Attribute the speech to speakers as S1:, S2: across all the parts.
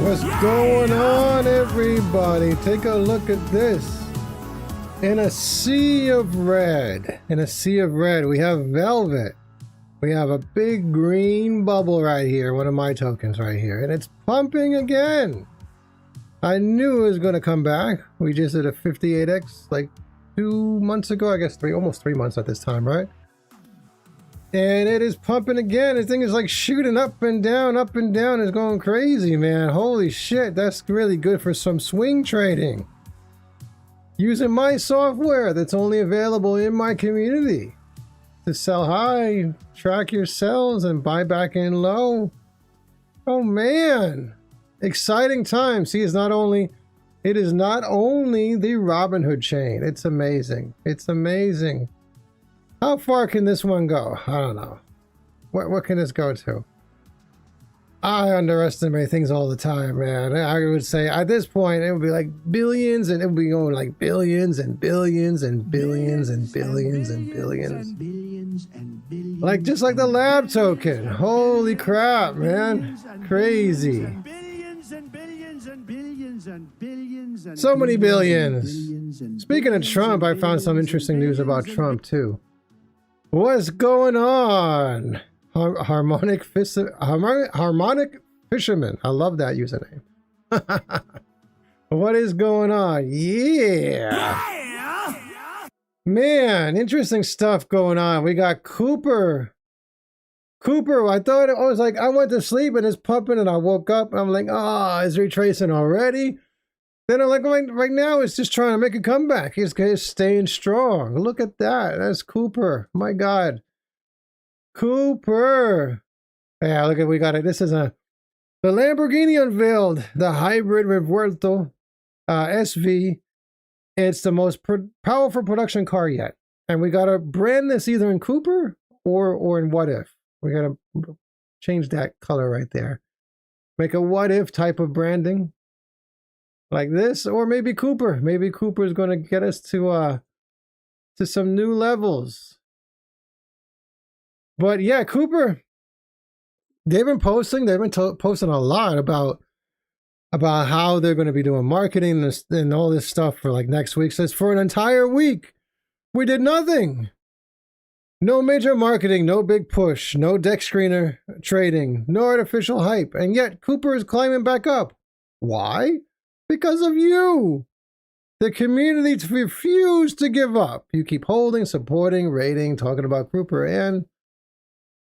S1: What's going on, everybody? Take a look at this. In a sea of red, we have velvet. We have a big green bubble right here, one of my tokens right here, and it's pumping again. I knew it was going to come back. We just did a 58x like 2 months ago, I guess almost 3 months at this time, right? And it is pumping again. This thing is like shooting up and down, It's going crazy, man. Holy shit, that's really good for some swing trading. Using my software that's only available in my community to sell high, track your sells, and buy back in low. Oh man, exciting time. See, it is not only the Robinhood chain. It's amazing. It's amazing. How far can this one go? I don't know. What can this go to? I underestimate things all the time, man. I would say at this point it would be like billions, and it would be going like billions and billions and billions and billions and billions. Like just like the lab token. Holy crap, man. Crazy. So many billions. Speaking of Trump, I found some interesting news about Trump too. What's going on? Harmonic Fisherman. I love that username. What is going on? Yeah. Man, interesting stuff going on. We got Cooper. I went to sleep and it's pumping, and I woke up and I'm like, it's retracing already. Then I'm like, right now it's just trying to make a comeback. He's staying strong. Look at that. That's Cooper. My God. Cooper. Yeah, look at, we got it. This is the Lamborghini unveiled the hybrid Revuelto SV. It's the most powerful production car yet. And we got to brand this either in Cooper or in What If. We got to change that color right there. Make a What If type of branding. Like this, or maybe Cooper. Maybe Cooper is going to get us to some new levels. But yeah, Cooper, they've been posting a lot about how they're going to be doing marketing and all this stuff for like next week. Says for an entire week, we did nothing. No major marketing, no big push, no deck screener trading, no artificial hype. And yet Cooper is climbing back up. Why? Because of you. The community refused to give up. You keep holding, supporting, rating, talking about Cooper, and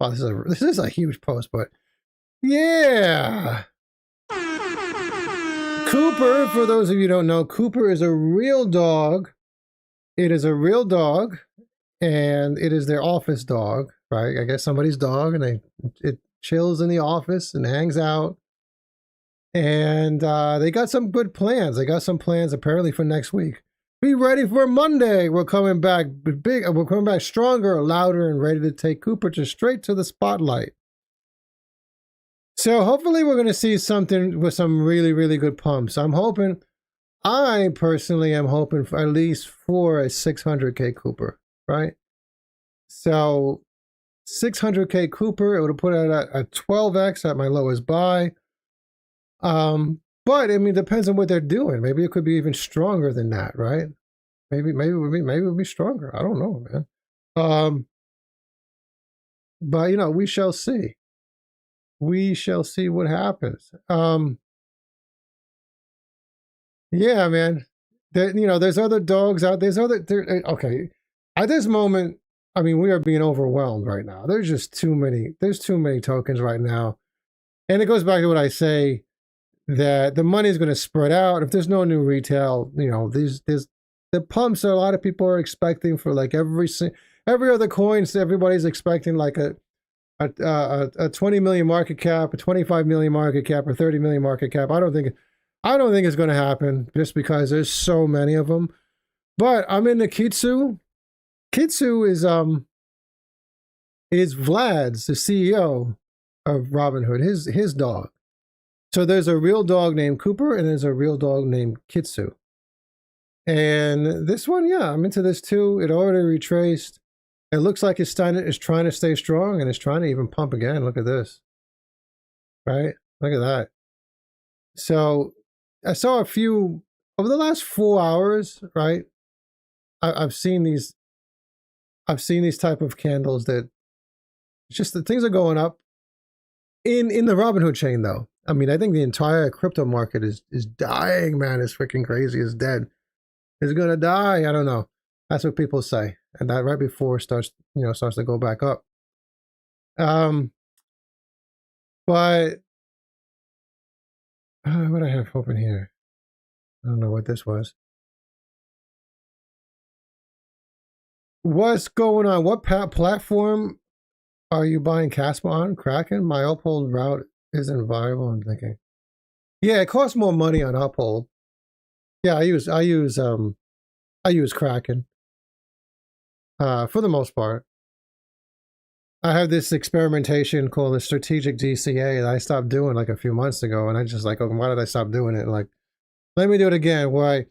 S1: wow, this is a huge post, but yeah. Cooper, for those of you who don't know, Cooper is a real dog. It is a real dog, and it is their office dog, right? I guess somebody's dog, and it chills in the office and hangs out. And they got some good plans. They got some plans apparently for next week. Be ready for Monday. We're coming back big. We're coming back stronger, louder, and ready to take Cooper straight to the spotlight. So hopefully we're going to see something with some really, really good pumps. I personally am hoping for at least for a 600K Cooper, right? So 600K Cooper, it would have put it at a 12x at my lowest buy. But I mean, it depends on what they're doing. Maybe it could be even stronger than that, right? Maybe it would be stronger. I don't know, man. But you know, we shall see. We shall see what happens. Yeah, man. There's other dogs out. Okay. At this moment, I mean, we are being overwhelmed right now. There's just too many. There's too many tokens right now, and it goes back to what I say, that the money is going to spread out. If there's no new retail, the pumps that a lot of people are expecting for like every other coin. So everybody's expecting like a 20 million market cap, a 25 million market cap, or 30 million market cap. I don't think it's going to happen just because there's so many of them. But I'm into Kitsu. Kitsu is Vlad's, the CEO of Robinhood, his dog. So there's a real dog named Cooper, and there's a real dog named Kitsu. And this one, yeah, I'm into this too. It already retraced. It looks like it's trying to stay strong, and it's trying to even pump again. Look at this. Right? Look at that. So I saw a few over the last 4 hours, right? I've seen these type of candles that just the things are going up in the Robinhood chain though. I mean, I think the entire crypto market is dying, man. It's freaking crazy. It's dead. It's gonna die. I don't know. That's what people say. And that right before it starts to go back up. But what I have open here? I don't know what this was. What's going on? What platform are you buying Casper on? Kraken? My Uphold route isn't viable. I'm thinking. Yeah, it costs more money on Uphold. Yeah, I use Kraken. For the most part. I have this experimentation called the strategic DCA that I stopped doing like a few months ago, and I just like, oh, why did I stop doing it? Like, let me do it again, where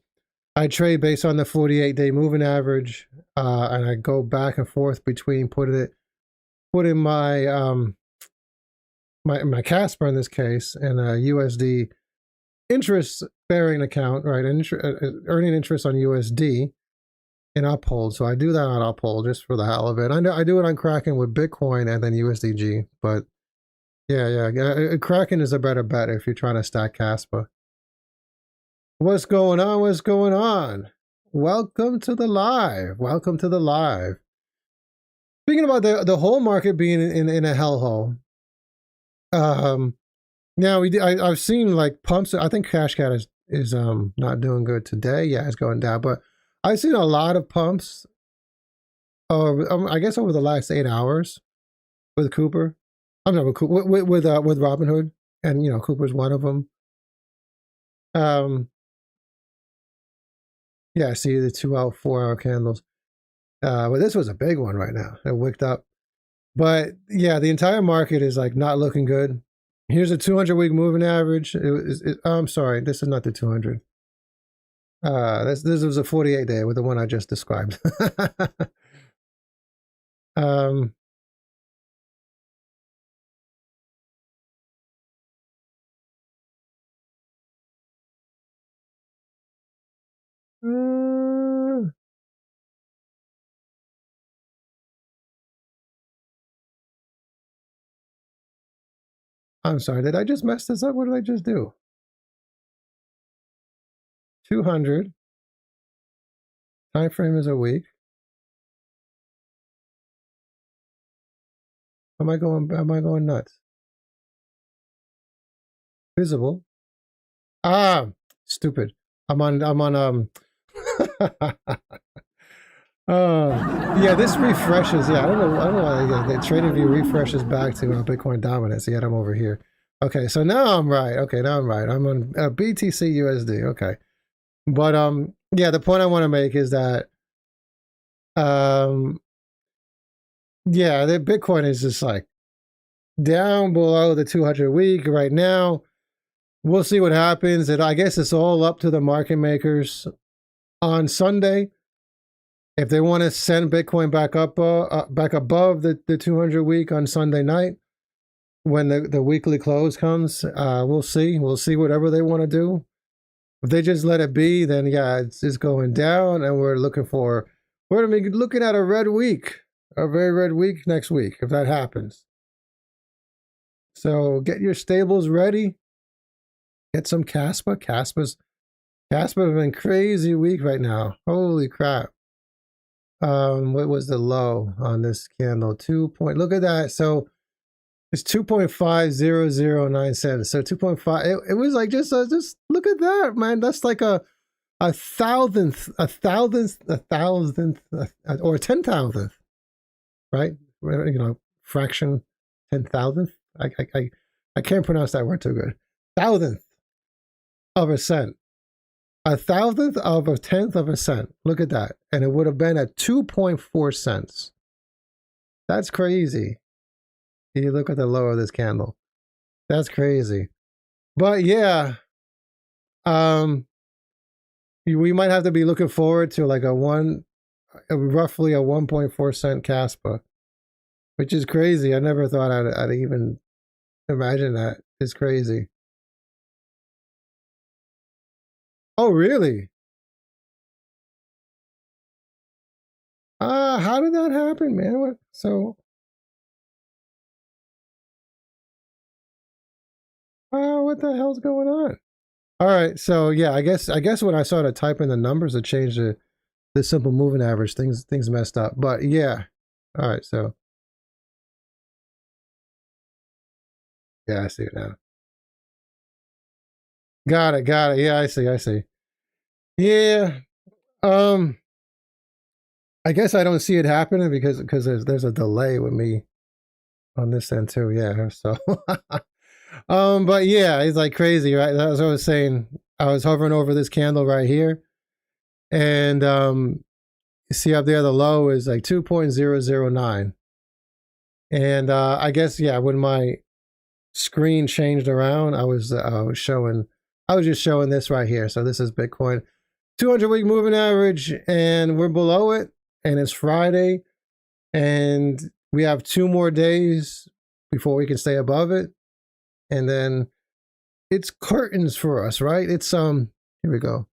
S1: I trade based on the 48-day moving average, and I go back and forth between putting my my Casper in this case and a USD interest-bearing account, right? Earning interest on USD in Uphold. So I do that on Uphold just for the hell of it. I do it on Kraken with Bitcoin and then USDG. But yeah, Kraken is a better bet if you're trying to stack Casper. What's going on? What's going on? Welcome to the live. Welcome to the live. Speaking about the whole market being in a hellhole. Now I've seen like pumps. I think CashCat is not doing good today. Yeah, it's going down, but I've seen a lot of pumps. I guess over the last 8 hours with Cooper. I'm not with Robinhood, and Cooper's one of them. Yeah, I see the 2 hour, 4 hour candles. But this was a big one right now. It wicked up. But yeah, the entire market is like not looking good. Here's a 200-week moving average. I'm sorry, this is not the 200. This was a 48-day with the one I just described. I'm sorry, did I just mess this up? What did I just do? 200. Time frame is a week. Am I going nuts? Visible. Ah, stupid. I'm on yeah, this refreshes. Yeah, I don't know why the trading view refreshes back to Bitcoin dominance. Yet I'm over here. Okay, so now I'm right. Okay, now I'm right. I'm on BTC USD. Okay, but yeah, the point I want to make is that yeah, the Bitcoin is just like down below the 200 week right now. We'll see what happens. I guess it's all up to the market makers on Sunday. If they want to send Bitcoin back up, back above the 200 week on Sunday night, when the weekly close comes, we'll see. We'll see whatever they want to do. If they just let it be, then yeah, it's going down, and we're going to be looking at a red week, a very red week next week, if that happens. So get your stables ready. Get some Casper. Casper's been crazy week right now. Holy crap. What was the low on this candle? Look at that. So it's 2.5009 cents. So 2.5. It was like just look at that, man. That's like a thousandth, or a 10,000th, right? Fraction 10,000th. I can't pronounce that word too good. 1,000th of a cent. 1,000th of a 10th of a cent. Look at that. And it would have been at 2.4 cents. That's crazy. You look at the low of this candle. That's crazy. But yeah, we might have to be looking forward to like roughly a 1.4 cent Casper, which is crazy. I never thought I'd even imagine that. It's crazy. Oh, really? How did that happen, man? What, so, what the hell's going on? All right, so yeah, I guess when I started typing the numbers to change the simple moving average, things messed up. But yeah, all right, so yeah, I see it now. Got it. Yeah, I see. Yeah, um, I guess I don't see it happening because there's a delay with me on this end too. Yeah, so but yeah, it's like crazy, right? That's what I was saying. I was hovering over this candle right here, and you see up there the low is like 2.009, and I guess yeah, when my screen changed around, I was just showing this right here. So this is Bitcoin 200-week moving average, and we're below it, and it's Friday, and we have 2 more days before we can stay above it, and then it's curtains for us, right? It's here we go.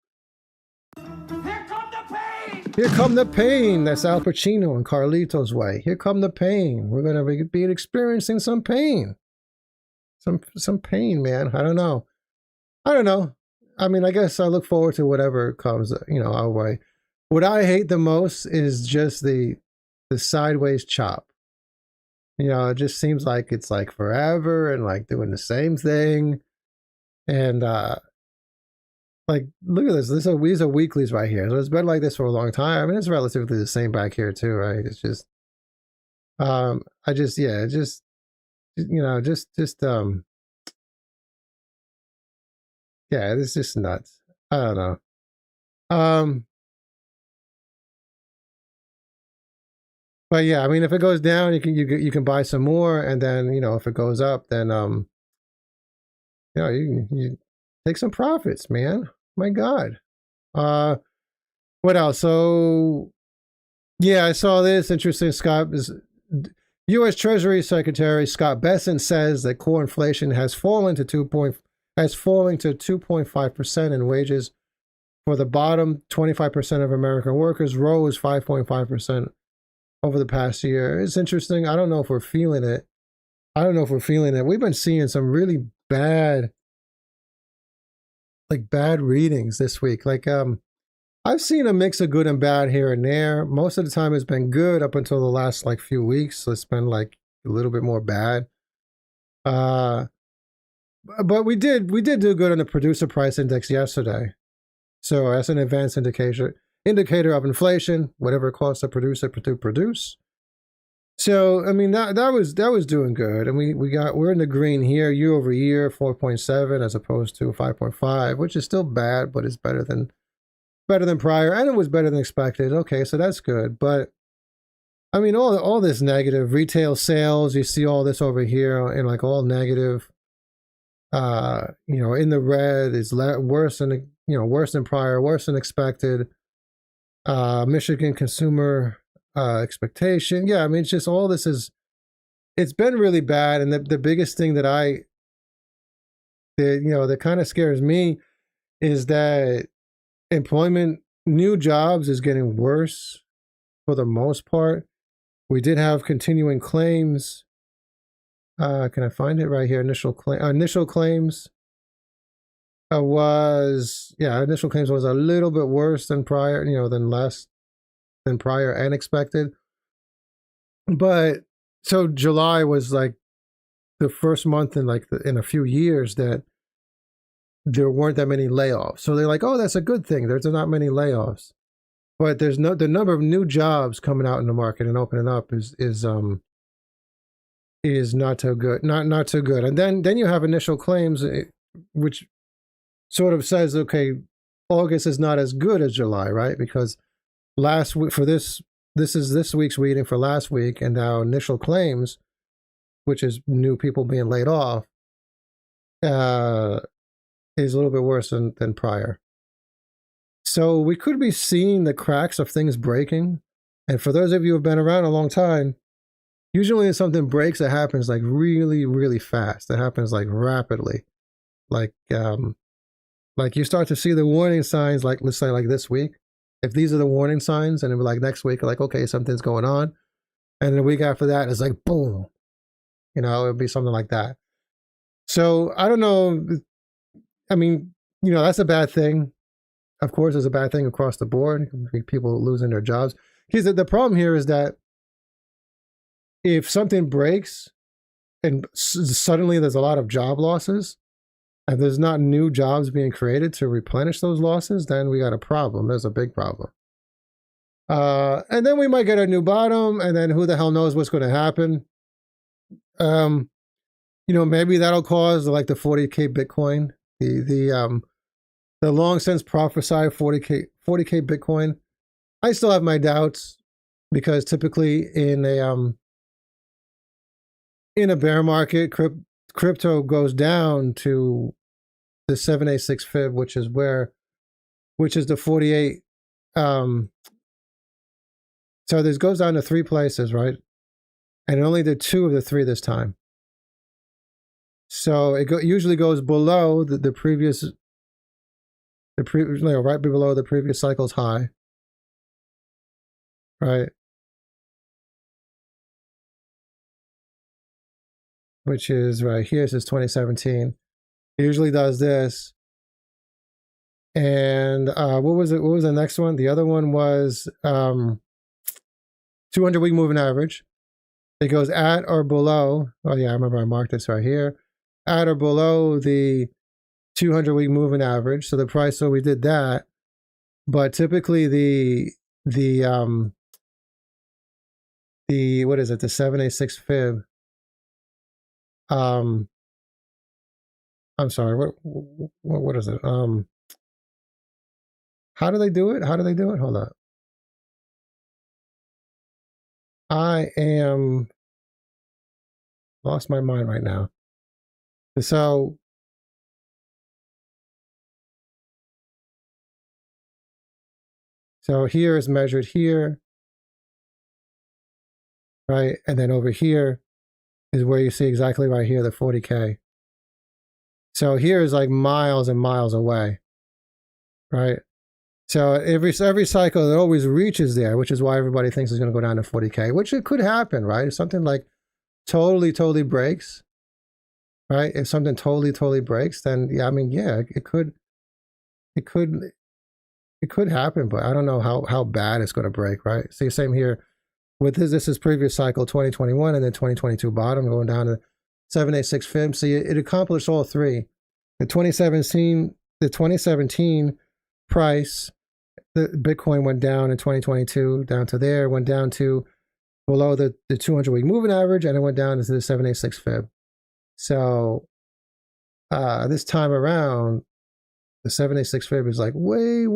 S1: Here come the pain. Here come the pain. That's Al Pacino and Carlito's way. Here come the pain. We're gonna be experiencing some pain. Some pain, man. I don't know. I mean, I guess I look forward to whatever comes, our way. What I hate the most is just the sideways chop. It just seems like it's like forever and like doing the same thing. And like, look at this. These are weeklies right here. So it's been like this for a long time. I mean, it's relatively the same back here too, right? It's just, I just, yeah, just yeah, it's just nuts. I don't know. But yeah, I mean, if it goes down, you can buy some more, and then if it goes up, then you take some profits, man. My God. What else? So yeah, I saw this interesting. U.S. Treasury Secretary Scott Bessent says that core inflation has fallen to 2.5%, and wages for the bottom 25% of American workers rose 5.5% over the past year. It's interesting. I don't know if we're feeling it. We've been seeing some really bad readings this week. Like, I've seen a mix of good and bad here and there. Most of the time it's been good up until the last few weeks. So it's been like a little bit more bad. But we did do good on the producer price index yesterday. So that's an advanced indicator of inflation, whatever it costs a producer to produce. So I mean that was doing good, and we're in the green here year over year, 4.7 as opposed to 5.5, which is still bad, but it's better than prior, and it was better than expected. Okay, so that's good. But I mean, all this negative retail sales, you see all this over here in like all negative. In the red is worse than prior, worse than expected. Michigan consumer expectation. Yeah, I mean, it's just all this it's been really bad. And the biggest thing that kind of scares me is that employment, new jobs is getting worse for the most part. We did have continuing claims. Can I find it right here? Initial claims initial claims was a little bit worse than prior, than less than prior and expected. But so July was like the first month in in a few years that there weren't that many layoffs. So they're like, oh, that's a good thing. There's not many layoffs. But the number of new jobs coming out in the market and opening up is not so good. Not so good. And then you have initial claims, which sort of says, okay, August is not as good as July, right? Because last week for this is this week's reading for last week, and now initial claims, which is new people being laid off, is a little bit worse than prior. So we could be seeing the cracks of things breaking. And for those of you who have been around a long time, usually when something breaks, it happens like really, really fast. It happens like rapidly. Like Like you start to see the warning signs, like let's say like this week. If these are the warning signs, and then like next week, like, okay, something's going on. And the week after that, it's like, boom. You know, it'd be something like that. So I don't know. I mean, you know, that's a bad thing. Of course, it's a bad thing across the board. People losing their jobs. Because the problem here is that if something breaks and suddenly there's a lot of job losses, and there's not new jobs being created to replenish those losses, then we got a problem. There's a big problem. And then we might get a new bottom, and then who the hell knows what's going to happen. You know, maybe that'll cause like the 40K Bitcoin, the long since prophesied 40K Bitcoin. I still have my doubts because typically in a bear market, crypto goes down to the 786 fib, which is the 48. So this goes down to 3 places, right? And it only did 2 of the 3 this time. So it usually goes below the previous, you know, right below the previous cycle's high, right? Which is right here. This is 2017. It usually does this. And what was it? What was the next one? The other one was 200-week moving average. It goes at or below. Oh yeah, I remember I marked this right here. At or below the 200-week moving average. So the price. So we did that. But typically the what is it? The 786 fib. I'm sorry. What is it? How do they do it? How do they do it? Hold on. I am lost my mind right now. So here is measured here, right? And then over here is where you see exactly right here, the 40K. So here is like miles and miles away, right? So every cycle it always reaches there, which is why everybody thinks it's going to go down to 40K, which it could happen, right? If something like totally breaks, right? If something totally breaks, then yeah, I mean, yeah, it could happen, but I don't know how bad it's going to break, right? See, same here with this is previous cycle 2021 and then 2022 bottom going down to 786 fib. See, it accomplished all 3. The 2017 price, the Bitcoin went down in 2022 down to there, went down to below the 200-week moving average, and it went down into the 786 fib. So this time around, the 786 fib is like way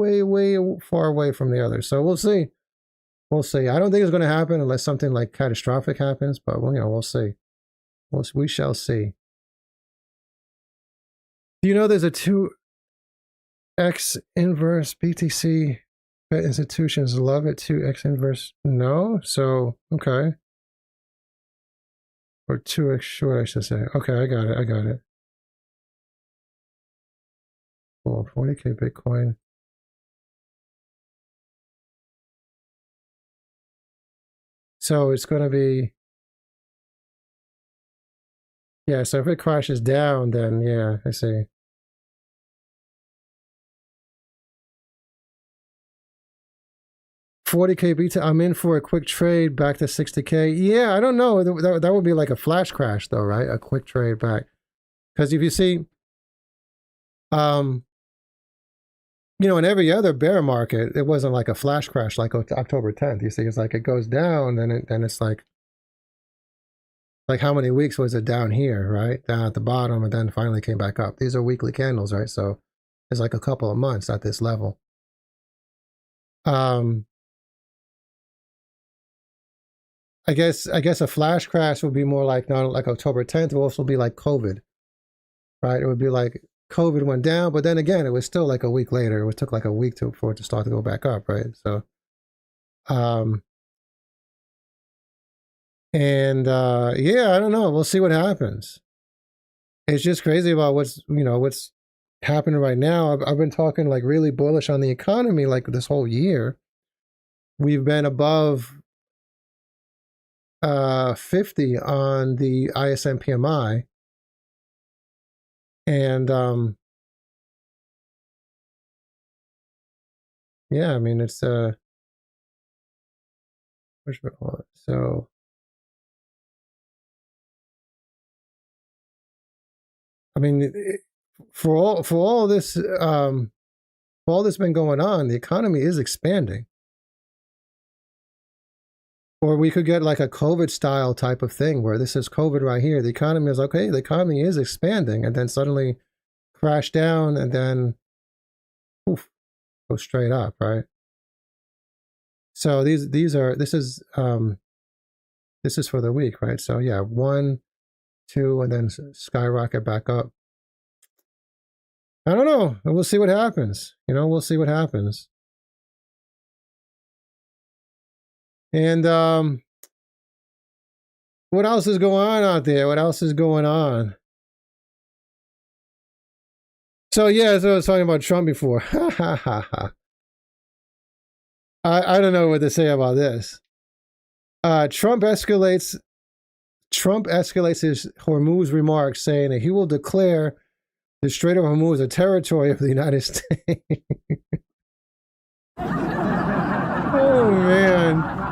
S1: far away from the others. So we'll see. We'll see. I don't think it's going to happen unless something like catastrophic happens, but well, you know, we'll see. We shall see. Do you know there's a 2x inverse BTC bet institutions love it? 2x inverse? No? So, okay. Or 2x short, I should say. Okay, I got it. Cool. 40K Bitcoin. So it's going to be, yeah, so if it crashes down, then yeah, I see. $40K BTC, I'm in for a quick trade back to 60K. Yeah, I don't know. That would be like a flash crash though, right? A quick trade back. Because if you see, you know, in every other bear market, it wasn't like a flash crash like October 10th. You see, it's like it goes down, then it's like how many weeks was it down here, right? Down at the bottom, and then finally came back up. These are weekly candles, right? So it's like a couple of months at this level. I guess a flash crash would be more like not like October 10th. It would also be like COVID, right? It would be like COVID went down, but then again, it was still like a week later. It took like a week for it to start to go back up, right? So, yeah, I don't know. We'll see what happens. It's just crazy about what's happening right now. I've been talking like really bullish on the economy like this whole year. We've been above 50 on the ISM PMI. And yeah, I mean, it's so I mean, for all this been going on, the economy is expanding. Or we could get like a COVID style type of thing where this is COVID right here. The economy is okay. The economy is expanding, and then suddenly crash down, and then poof, go straight up, right? So this is for the week, right? So yeah, 1, 2, and then skyrocket back up. I don't know. We'll see what happens. We'll see what happens. And what else is going on out there? What else is going on? So yeah, so I was talking about Trump before. I don't know what to say about this. Trump escalates his Hormuz remarks, saying that he will declare the Strait of Hormuz a territory of the United States. Oh man.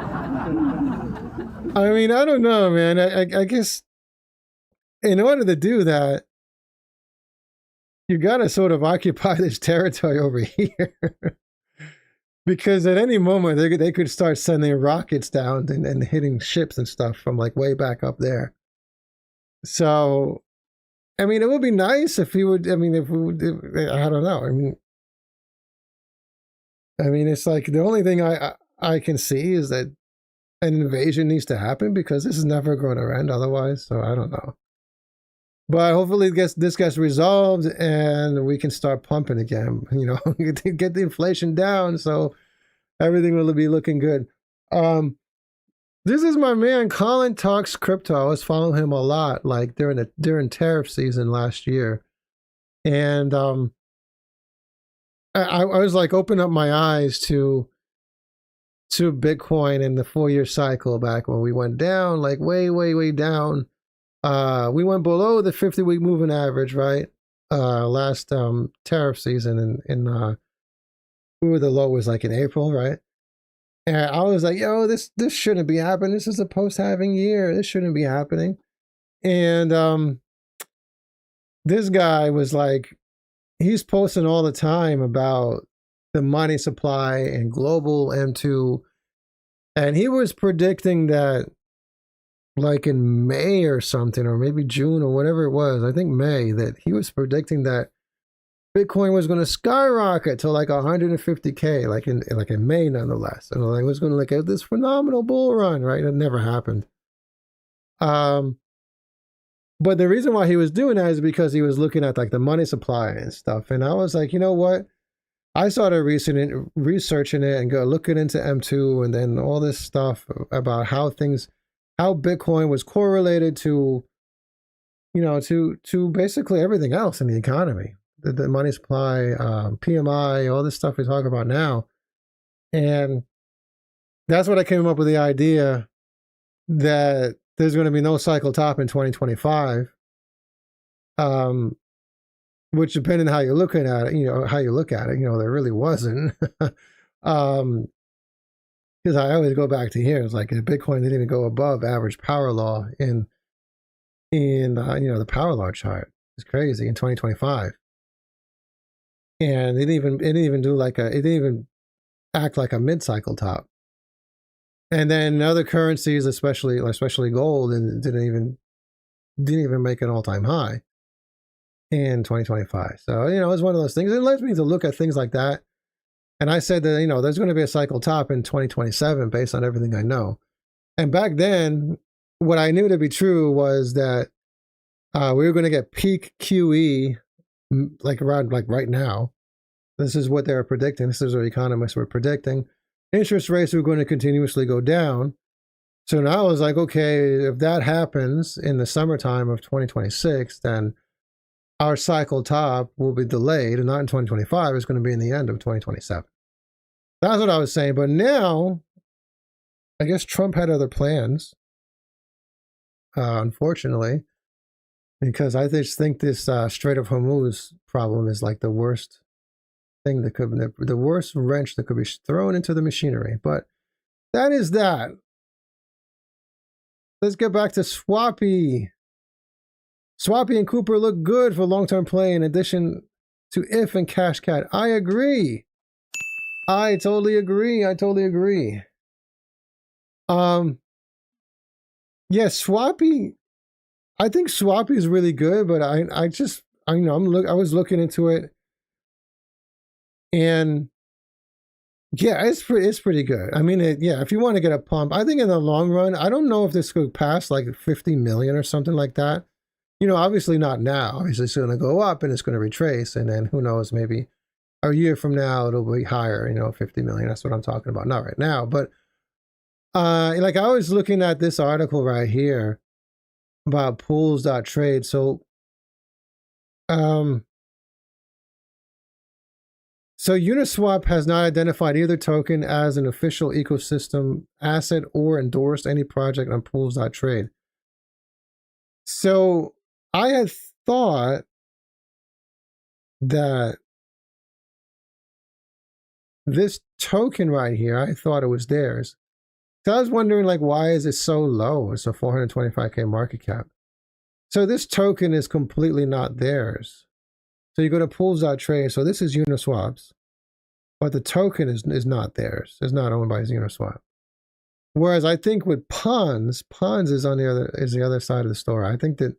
S1: I mean, I don't know, man. I guess in order to do that, you got to sort of occupy this territory over here. Because at any moment, they could start sending rockets down and hitting ships and stuff from like way back up there. So, I mean, it would be nice if he would, I mean, I don't know. I mean, it's like the only thing I can see is that an invasion needs to happen because this is never going to end otherwise. So I don't know. But hopefully this gets resolved and we can start pumping again, get the inflation down so everything will be looking good. This is my man, Colin Talks Crypto. I was following him a lot, like during tariff season last year. And I was like opening up my eyes to Bitcoin in the 4-year cycle back when we went down, like way, way, way down. We went below the 50-week moving average, right? Last tariff season, we were the low was like in April, right? And I was like, yo, this shouldn't be happening. This is a post-halving year. This shouldn't be happening. And this guy was like, he's posting all the time about the money supply and global M2. And he was predicting that like in May or something, or maybe June or whatever it was, I think May, that he was predicting that Bitcoin was going to skyrocket to like 150K, like in May nonetheless. And it was going to like have this phenomenal bull run, right? It never happened. But the reason why he was doing that is because he was looking at like the money supply and stuff. And I was like, you know what? I started researching it and looking into M2 and then all this stuff about how Bitcoin was correlated to, to basically everything else in the economy, the money supply, PMI, all this stuff we talk about now. And that's what I came up with the idea that there's going to be no cycle top in 2025. Which depending on how you're looking at it, there really wasn't. Because I always go back to here. It's like Bitcoin didn't even go above average power law in the power law chart. It's crazy in 2025. And it didn't even act like a mid-cycle top. And then other currencies, especially gold, and didn't even make an all-time high in 2025. So, it's one of those things. It led me to look at things like that. And I said that, there's going to be a cycle top in 2027 based on everything I know. And back then, what I knew to be true was that we were going to get peak QE like around like right now. This is what they were predicting. This is what economists were predicting. Interest rates were going to continuously go down. So now I was like, okay, if that happens in the summertime of 2026, then our cycle top will be delayed and not in 2025. It's going to be in the end of 2027. That's what I was saying. But now, I guess Trump had other plans, unfortunately, because I just think this Strait of Hormuz problem is like the worst thing that could, the worst wrench that could be thrown into the machinery. But that is that. Let's get back to Swappy. Swappy and Cooper look good for long-term play in addition to If and Cash Cat. I agree. I totally agree. I totally agree. Yeah, Swappy. I think Swappy is really good, but I was looking into it, and yeah, it's pretty good. I mean, yeah, if you want to get a pump, I think in the long run, I don't know if this could pass like 50 million or something like that. You know, obviously not now. Obviously, it's going to go up and it's going to retrace, and then who knows, maybe a year from now it'll be higher. You know, 50 million. That's what I'm talking about. Not right now, but like I was looking at this article right here about pools.trade. So, so Uniswap has not identified either token as an official ecosystem asset or endorsed any project on pools.trade. So I had thought that this token right here, I thought it was theirs. So I was wondering, like, why is it so low? It's a 425K market cap. So this token is completely not theirs. So you go to pools.trade. So this is Uniswap's, but the token is not theirs. It's not owned by Uniswap. Whereas I think with Pons is the other side of the story. I think that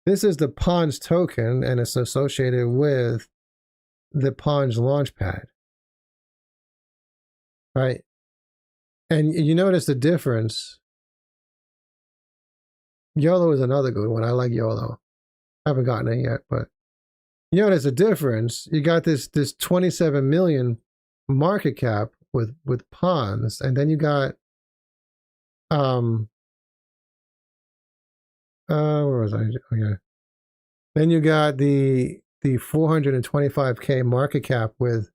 S1: this is the Pons token and it's associated with the Pons launchpad. Right? And you notice the difference. YOLO is another good one. I like YOLO. I haven't gotten it yet, but you notice the difference. You got this 27 million market cap with Pons, and then you got where was I? Okay. Then you got the 425K market cap with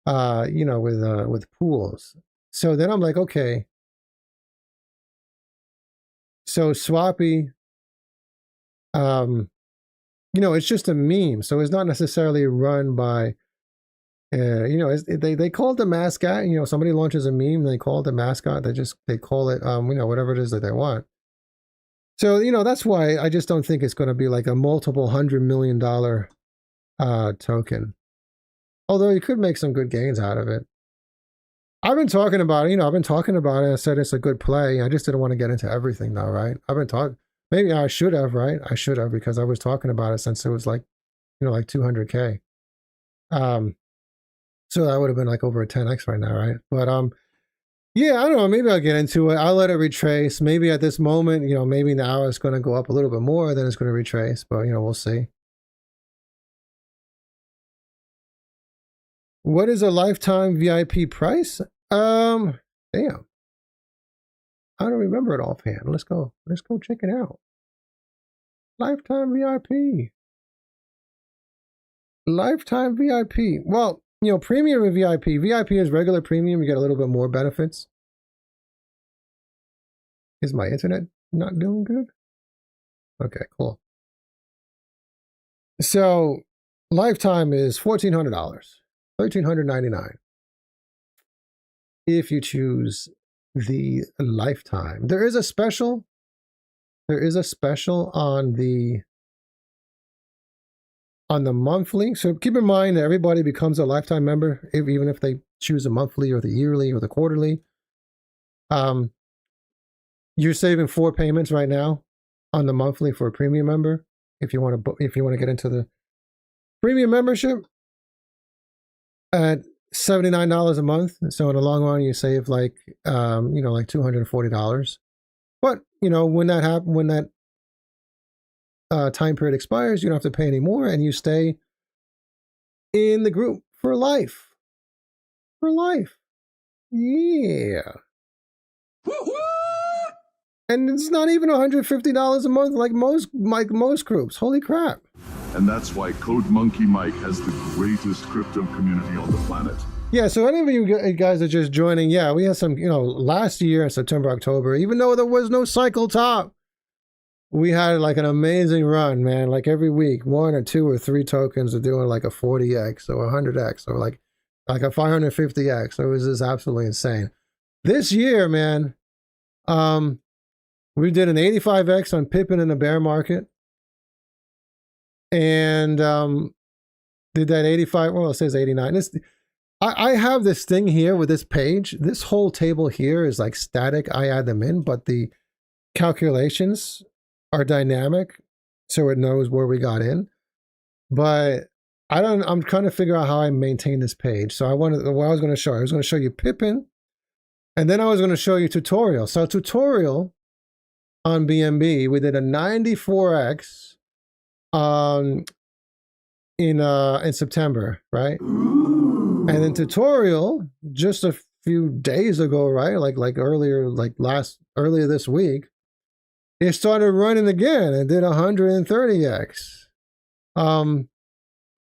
S1: with pools. So then I'm like, okay. So Swappy, it's just a meme. So it's not necessarily run by, they call it the mascot. You know, somebody launches a meme, they call it the mascot. They call it, whatever it is that they want. So, that's why I just don't think it's going to be like a multiple $100 million token. Although you could make some good gains out of it. I've been talking about it, I said it's a good play. I just didn't want to get into everything though, right? Maybe I should have, right? I should have, because I was talking about it since it was like, like 200K. So that would have been like over a 10X right now, right? But, yeah, I don't know. Maybe I'll get into it. I'll let it retrace. Maybe at this moment, maybe now it's going to go up a little bit more, then it's going to retrace. But, we'll see. What is a lifetime VIP price? Damn. I don't remember it offhand. Let's go check it out. Lifetime VIP. Lifetime VIP. Well, premium and VIP. VIP is regular premium. You get a little bit more benefits. Is my internet not doing good? Okay, cool. So, lifetime is $1,400, $1,399. If you choose the lifetime, there is a special. There is a special on the monthly. So keep in mind that everybody becomes a lifetime member, even if they choose a monthly or the yearly or the quarterly. You're saving 4 payments right now on the monthly for a premium member. If you want to get into the premium membership at $79 a month. So in the long run, you save like like $240. But when that time period expires, you don't have to pay anymore, and you stay in the group for life. For life. Yeah. And it's not even $150 a month like most groups. Holy crap.
S2: And that's why Code Monkey Mike has the greatest crypto community on the planet.
S1: Yeah, so any of you guys are just joining, yeah, we had some, last year in September, October, even though there was no cycle top, we had like an amazing run, man. Like every week, 1 or 2 or 3 tokens are doing like a 40x or 100x or like a 550x. So it was just absolutely insane. This year, man, we did an 85x on Pippin in the bear market. And did that 85, well, it says 89. I have this thing here with this page. This whole table here is like static. I add them in, but the calculations are dynamic, so it knows where we got in. But I'm trying to figure out how I maintain this page. So I was going to show you Pippin, and then I was going to show you tutorial. So tutorial on BNB, we did a 94x in September, right? And then tutorial just a few days ago, right? Like earlier this week, it started running again and did 130x.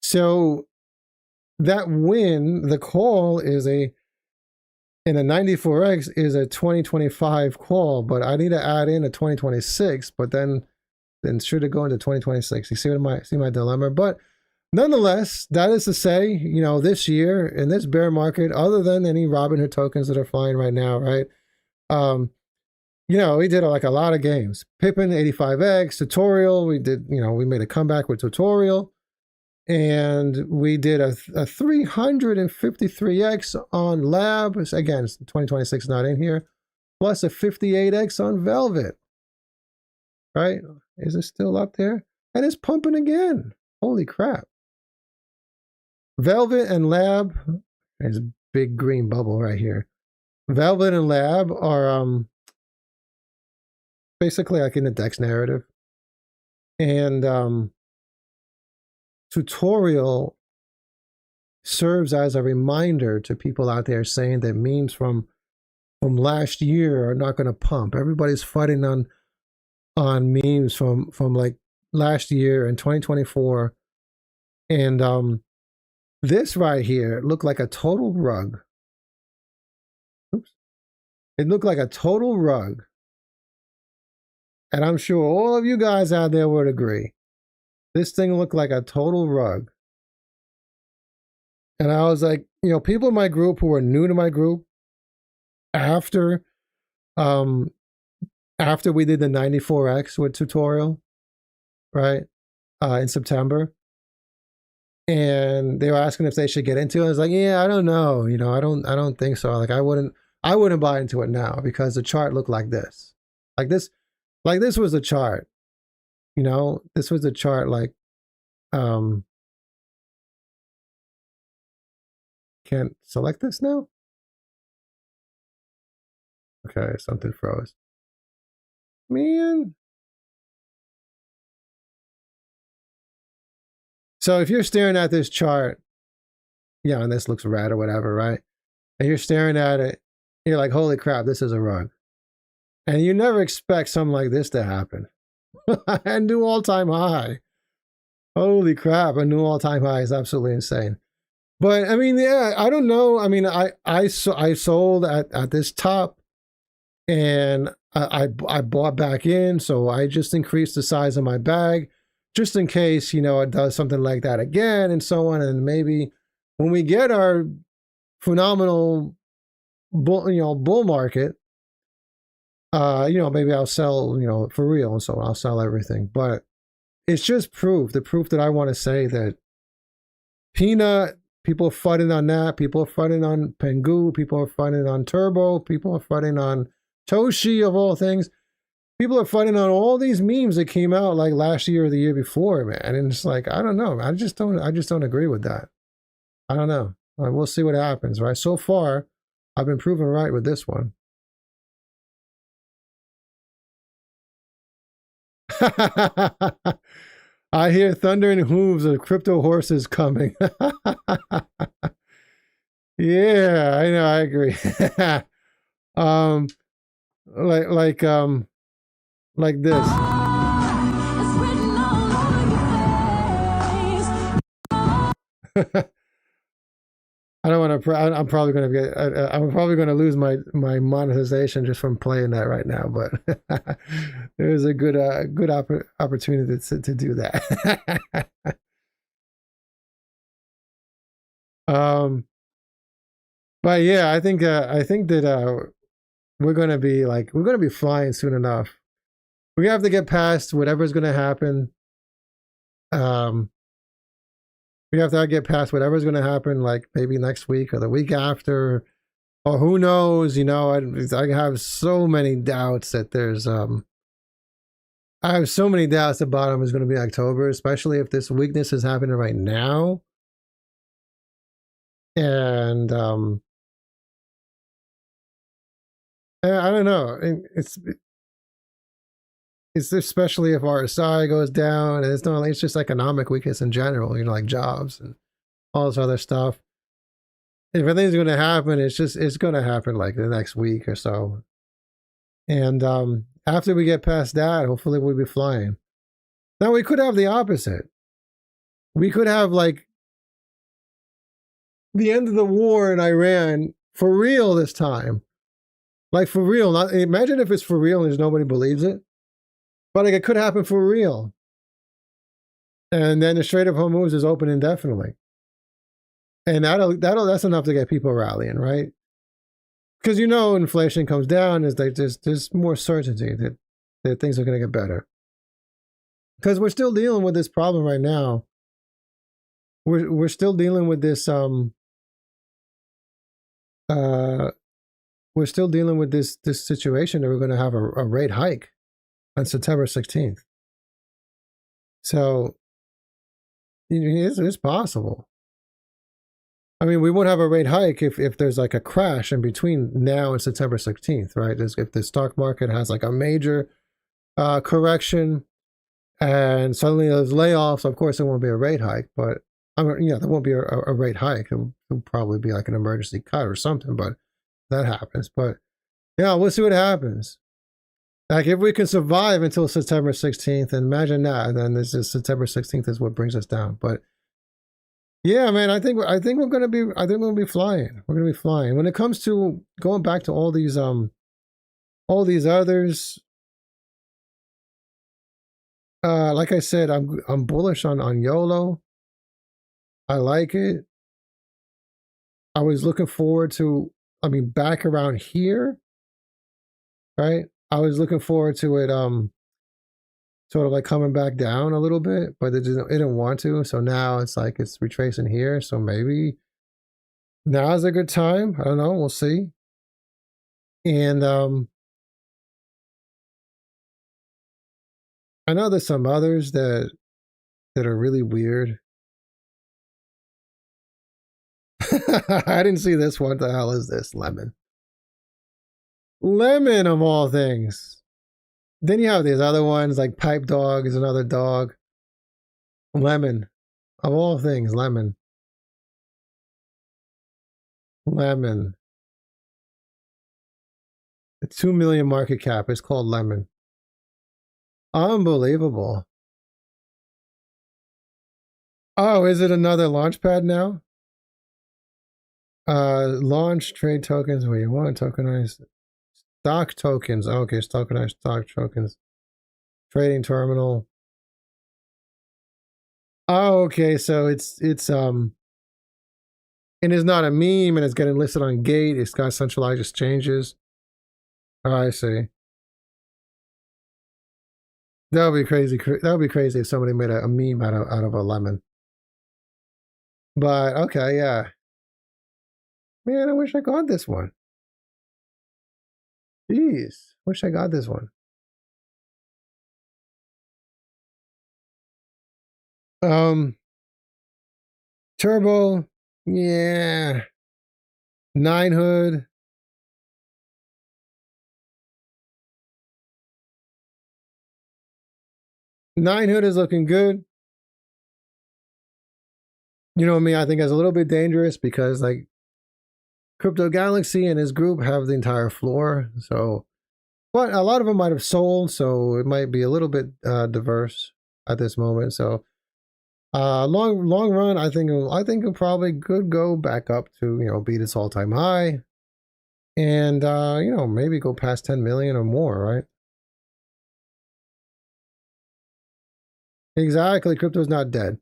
S1: So that win, the call is in a 94x is a 2025 call, but I need to add in a 2026, but then should it go into 2026? You see my dilemma? But nonetheless, that is to say, this year in this bear market, other than any Robinhood tokens that are flying right now, right? We did like a lot of games. Pippin 85x, tutorial. We did, we made a comeback with tutorial, and we did a 353x on Lab. Again, 2026 not in here, plus a 58x on Velvet. Right? Is it still up there? And it's pumping again. Holy crap. Velvet and Lab, there's a big green bubble right here. Velvet and Lab are basically like in the DEX narrative. And tutorial serves as a reminder to people out there saying that memes from last year are not going to pump. Everybody's fighting on memes from like last year in 2024. And this right here looked like a total rug. Oops. It looked like a total rug. And I'm sure all of you guys out there would agree. This thing looked like a total rug. And I was like, people in my group who are new to my group, after we did the 94x with tutorial, right, in September, and they were asking if they should get into it. I was like, yeah, I don't know, I don't think so. Like I wouldn't buy into it now because the chart looked like this, this was the chart, this was the chart. Like, can't select this now. Okay, something froze. Man. So if you're staring at this chart, and this looks red or whatever, right? And you're staring at it, you're like, holy crap, this is a rug. And you never expect something like this to happen. A new all-time high. Holy crap, a new all-time high is absolutely insane. But I mean, yeah, I don't know. I mean, I sold at this top, and I bought back in, so I just increased the size of my bag just in case, it does something like that again and so on. And maybe when we get our phenomenal bull market, maybe I'll sell, for real and so on. I'll sell everything. But it's just proof, the proof that I want to say that Peanut, people are fighting on that. People are fighting on Pengu. People are fighting on Turbo. People are fighting on Toshi, of all things. People are fighting on all these memes that came out like last year or the year before, man. And it's like, I don't know. I just don't agree with that. I don't know. We'll see what happens, right? So far, I've been proven right with this one. I hear thundering hooves of crypto horses coming. Yeah, I know. I agree. Like this. I don't want to. I'm probably going to get. I'm probably going to lose my monetization just from playing that right now. But it was a good opportunity to do that. But yeah, I think that we're going to be flying soon enough. We have to get past whatever's going to happen. We have to get past whatever's going to happen, like maybe next week or the week after, or who knows. You know, I have so many doubts that there's I have so many doubts the bottom is going to be October, especially if this weakness is happening right now. And I don't know. It's especially if RSI goes down, and it's just economic weakness in general, you know, like jobs and all this other stuff. If anything's going to happen, it's going to happen like the next week or so. And after we get past that, hopefully we'll be flying. Now we could have the opposite. We could have like the end of the war in Iran for real this time. Like for real. Imagine if it's for real and nobody believes it. But like it could happen for real. And then the Strait of Hormuz is open indefinitely. And that's enough to get people rallying, right? Because you know inflation comes down, is like there's more certainty that things are going to get better. Because we're still dealing with this problem right now. We're still dealing with this we're still dealing with this situation that we're going to have a rate hike on September 16th. So it's possible. I mean, we won't have a rate hike if there's like a crash in between now and September 16th, right? If the stock market has like a major correction and suddenly there's layoffs, of course, it won't be a rate hike. But I mean, yeah, there won't be a rate hike. It'll probably be like an emergency cut or something, but that happens. But yeah, we'll see what happens. Like if we can survive until September 16th, and imagine that, and then this is September 16th is what brings us down. But yeah, man, I think we're gonna be flying. We're gonna be flying. When it comes to going back to all these others, like I said, I'm bullish on YOLO. I like it. I was looking forward to, I mean, back around here, right? I was looking forward to it, sort of like coming back down a little bit, but it didn't want to. So now it's like it's retracing here. So maybe now is a good time. I don't know. We'll see. And I know there's some others that are really weird. I didn't see this one. What the hell is this? Lemon. Lemon of all things. Then you have these other ones like Pipe Dog is another dog. Lemon. Of all things, lemon. Lemon. A 2 million market cap. It's called Lemon. Unbelievable. Oh, is it another launchpad now? Launch trade tokens where you want tokenize stock tokens. Okay, tokenized stock tokens. Trading terminal. Oh, okay, so it's and it's not a meme, and it's getting listed on Gate. It's got centralized exchanges. Oh, I see. That would be crazy. That would be crazy if somebody made a meme out of a lemon. But okay, yeah. Man, I wish I got this one. Jeez, wish I got this one. Turbo, yeah. Ninehood. Ninehood is looking good. You know what I mean? I think it's a little bit dangerous because like Crypto Galaxy and his group have the entire floor. So, but a lot of them might have sold, so it might be a little bit diverse at this moment. So Long run, I think it probably could go back up to, you know, beat its all-time high, and you know, maybe go past 10 million or more, right? Exactly, crypto's not dead.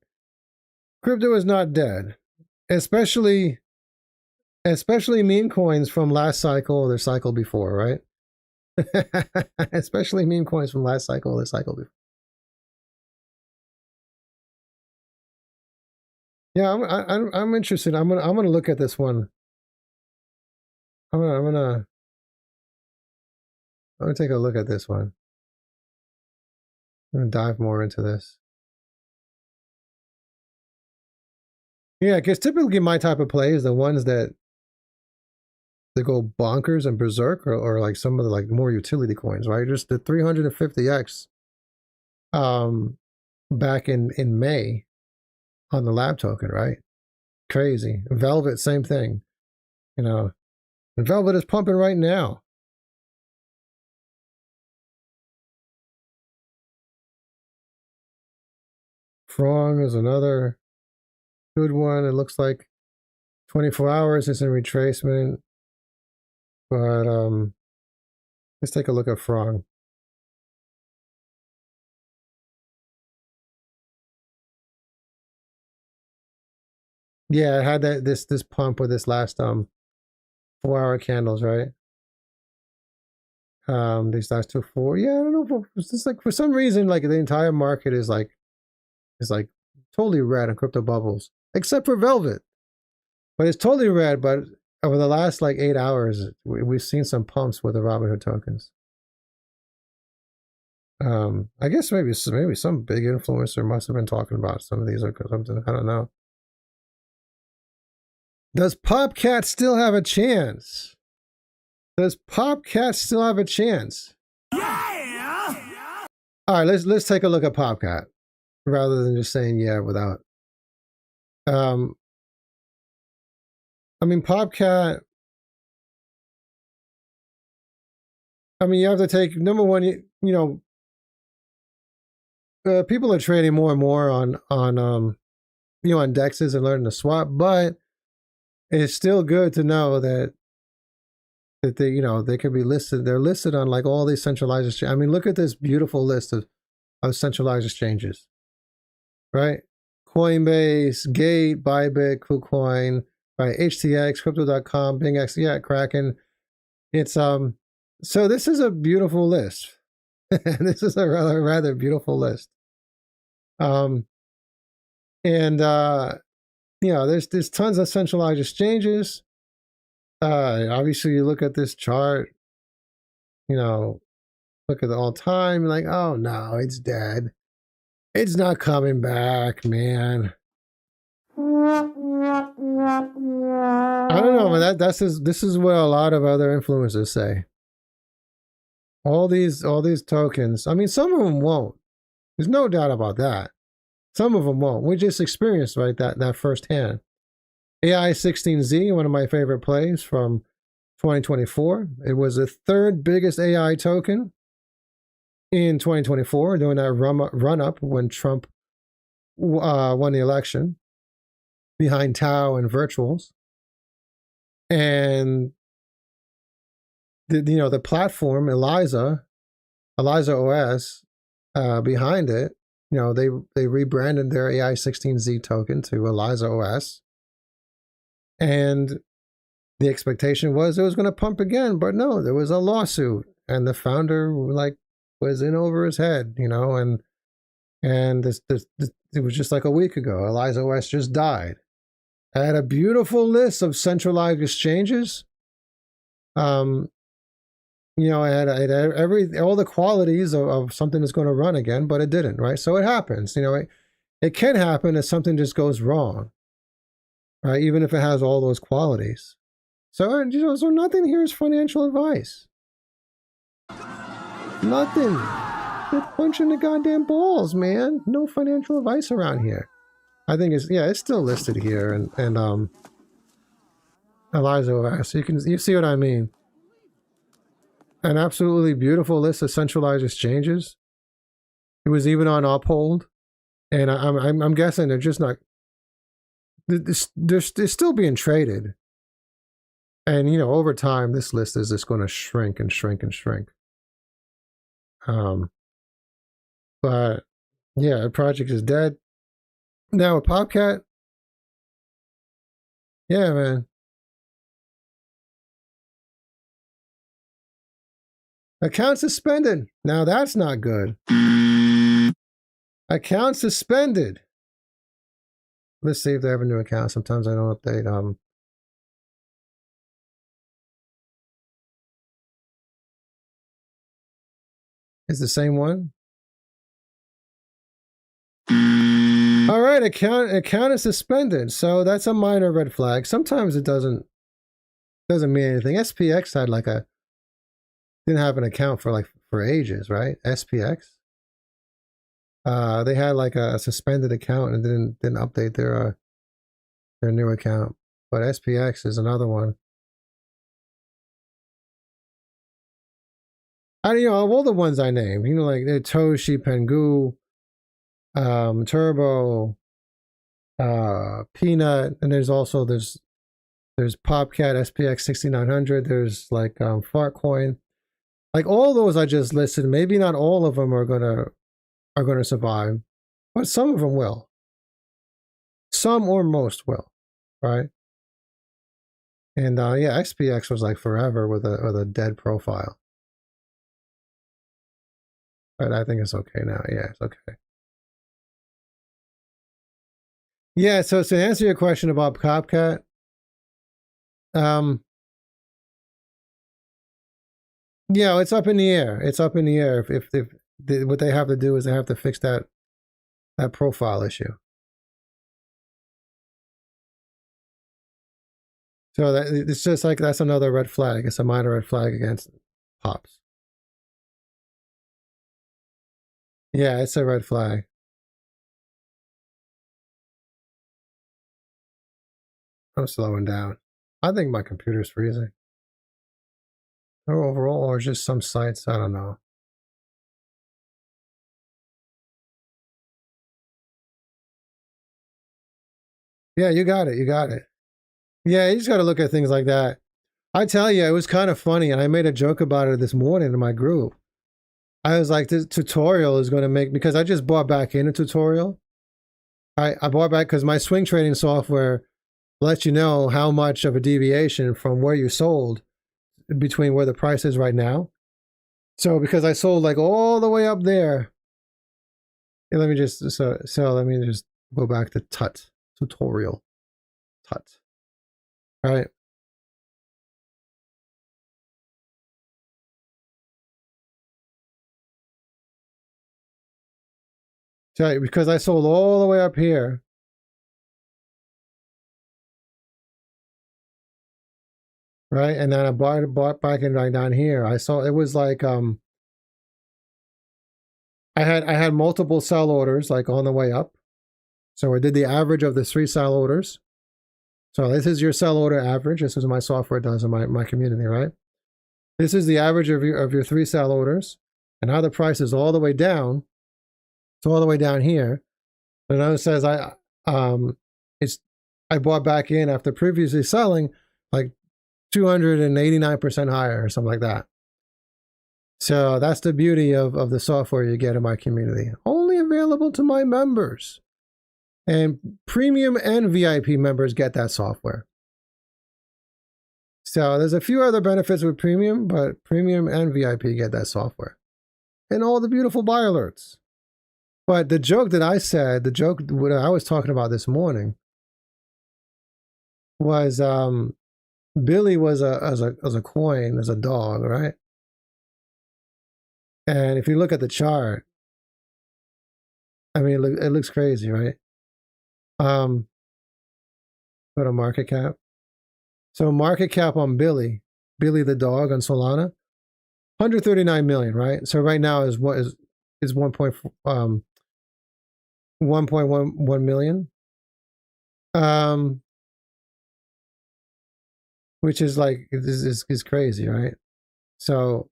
S1: Crypto is not dead, especially meme coins from last cycle or the cycle before, right? Especially meme coins from last cycle or the cycle before. Yeah, I'm interested. I'm gonna look at this one. I'm gonna take a look at this one. I'm gonna dive more into this. Yeah, because typically my type of play is the ones that go bonkers and berserk, or like some of the like more utility coins, right? Just the 350x back in May on the lab token, right? Crazy. Velvet, same thing. You know, and Velvet is pumping right now. Frong is another good one. It looks like 24 hours is in retracement. But let's take a look at Frong. Yeah, it had that this pump with this last 4-hour candles, right? These last 2 4. Yeah, I don't know. It's just like for some reason, like the entire market is like totally red on crypto bubbles, except for Velvet. But it's totally red. But over the last like 8 hours, we've seen some pumps with the Robinhood tokens. I guess maybe some big influencer must have been talking about some of these or something. I don't know. Does Popcat still have a chance? Does Popcat still have a chance? Yeah. All right, let's take a look at Popcat rather than just saying yeah without. I mean Popcat. I mean, you have to take number one. You know, people are trading more and more on you know, on dexes and learning to swap, but it's still good to know that they, you know, they could be listed. They're listed on like all these centralized exchanges. I mean, look at this beautiful list of centralized exchanges, right? Coinbase, Gate, Bybit, KuCoin, right? HTX, Crypto.com, BingX, yeah, Kraken. It's so this is a beautiful list. This is a rather beautiful list. And you know, there's tons of centralized exchanges. Obviously, you look at this chart, you know, look at the all time, like, oh no, it's dead. It's not coming back, man. I don't know, but this is what a lot of other influencers say. All these tokens. I mean, some of them won't. There's no doubt about that. Some of them won't. We just experienced, right, that firsthand. AI16Z, one of my favorite plays from 2024. It was the 3rd biggest AI token in 2024 during that run up when Trump won the election behind Tau and virtuals. And the platform Eliza OS behind it, you know, they rebranded their AI16Z token to Eliza OS. And the expectation was it was going to pump again, but no, there was a lawsuit, and the founder like was in over his head, you know, and this it was just like a week ago. Eliza OS just died. I had a beautiful list of centralized exchanges. You know, I had all the qualities of something that's going to run again, but it didn't, right? So it happens, you know, it can happen if something just goes wrong, right? Even if it has all those qualities. So, you know, so nothing here is financial advice. Nothing. They're punching the goddamn balls, man. No financial advice around here. I think it's still listed here, and Eliza OS. So you see what I mean. An absolutely beautiful list of centralized exchanges. It was even on Uphold. And I'm guessing they're just not. They're still being traded. And, you know, over time, this list is just going to shrink and shrink and shrink. But yeah, the project is dead. Now with Popcat, yeah, man. Account suspended. Now that's not good. Account suspended. Let's see if they have a new account. Sometimes I don't update. It's the same one. All right, account is suspended. So that's a minor red flag. Sometimes it doesn't mean anything. SPX had like didn't have an account for ages, right? SPX. They had like a suspended account and didn't update their new account. But SPX is another one. You know, of all the ones I named, you know, like Toshi, Pengu, Turbo, Peanut, and there's Popcat, SPX 6900. There's like Fartcoin, like all those I just listed. Maybe not all of them are gonna survive, but some of them will. Some or most will, right? And yeah, SPX was like forever with a dead profile. But I think it's okay now. Yeah, it's okay. Yeah, so to answer your question about Popcat, yeah, it's up in the air. It's up in the air. If what they have to do is they have to fix that profile issue. So that it's just like that's another red flag. It's a minor red flag against Pops. Yeah, it's a red flag. I'm slowing down. I think my computer's freezing. Or overall, or just some sites. I don't know. Yeah, you got it. You got it. Yeah, you just got to look at things like that. I tell you, it was kind of funny, and I made a joke about it this morning in my group. I was like, this tutorial is going to make, because I just bought back in a tutorial. I bought back because my swing trading software lets you know how much of a deviation from where you sold between where the price is right now. So because I sold like all the way up there, let me just let me just go back to tutorial. All right. So because I sold all the way up here. Right, and then I bought back in right down here. I saw it was like I had multiple sell orders like on the way up. So I did the average of the 3 sell orders. So this is your sell order average. This is what my software does in my community, right? This is the average of your 3 sell orders, and now the price is all the way down. It's all the way down here. And now it says I bought back in after previously selling like 289% higher or something like that. So that's the beauty of the software you get in my community. Only available to my members. And premium and VIP members get that software. So there's a few other benefits with premium, but premium and VIP get that software. And all the beautiful buy alerts. But the joke that I said, what I was talking about this morning was Billy was a coin, as a dog, right? And if you look at the chart, I mean, it looks crazy, right? Go to market cap. So market cap on Billy the dog on Solana, 139 million, right? So right now is 1.11 million. Which is like is crazy, right? So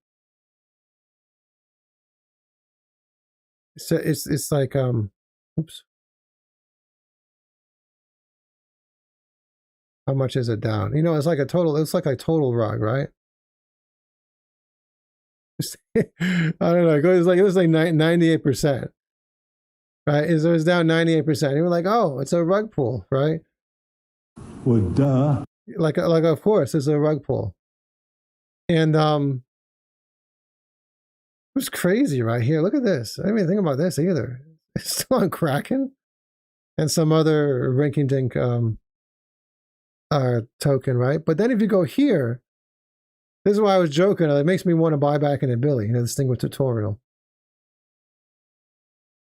S1: it's like oops. How much is it down? You know, it's like a total rug, right? I don't know. It was like 98%. Right? It's down 98%. You were like, oh, it's a rug pull, right?
S3: Well, duh.
S1: Like of course, it's a rug pull. And it was crazy right here. Look at this. I didn't even think about this either. It's still on Kraken and some other rinky-dink token, right? But then if you go here, this is why I was joking. It makes me want to buy back in a Billy, you know, this thing with tutorial.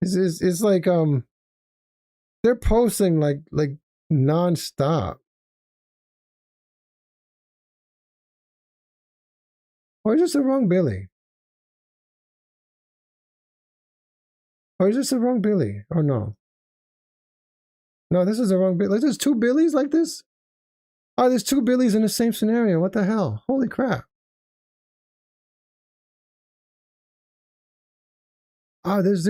S1: It's like they're posting like non-stop. Or is this the wrong Billy? Or is this the wrong Billy? Or no? No, this is the wrong Billy. There's two Billies like this? Oh, there's two Billies in the same scenario. What the hell? Holy crap. Oh, there's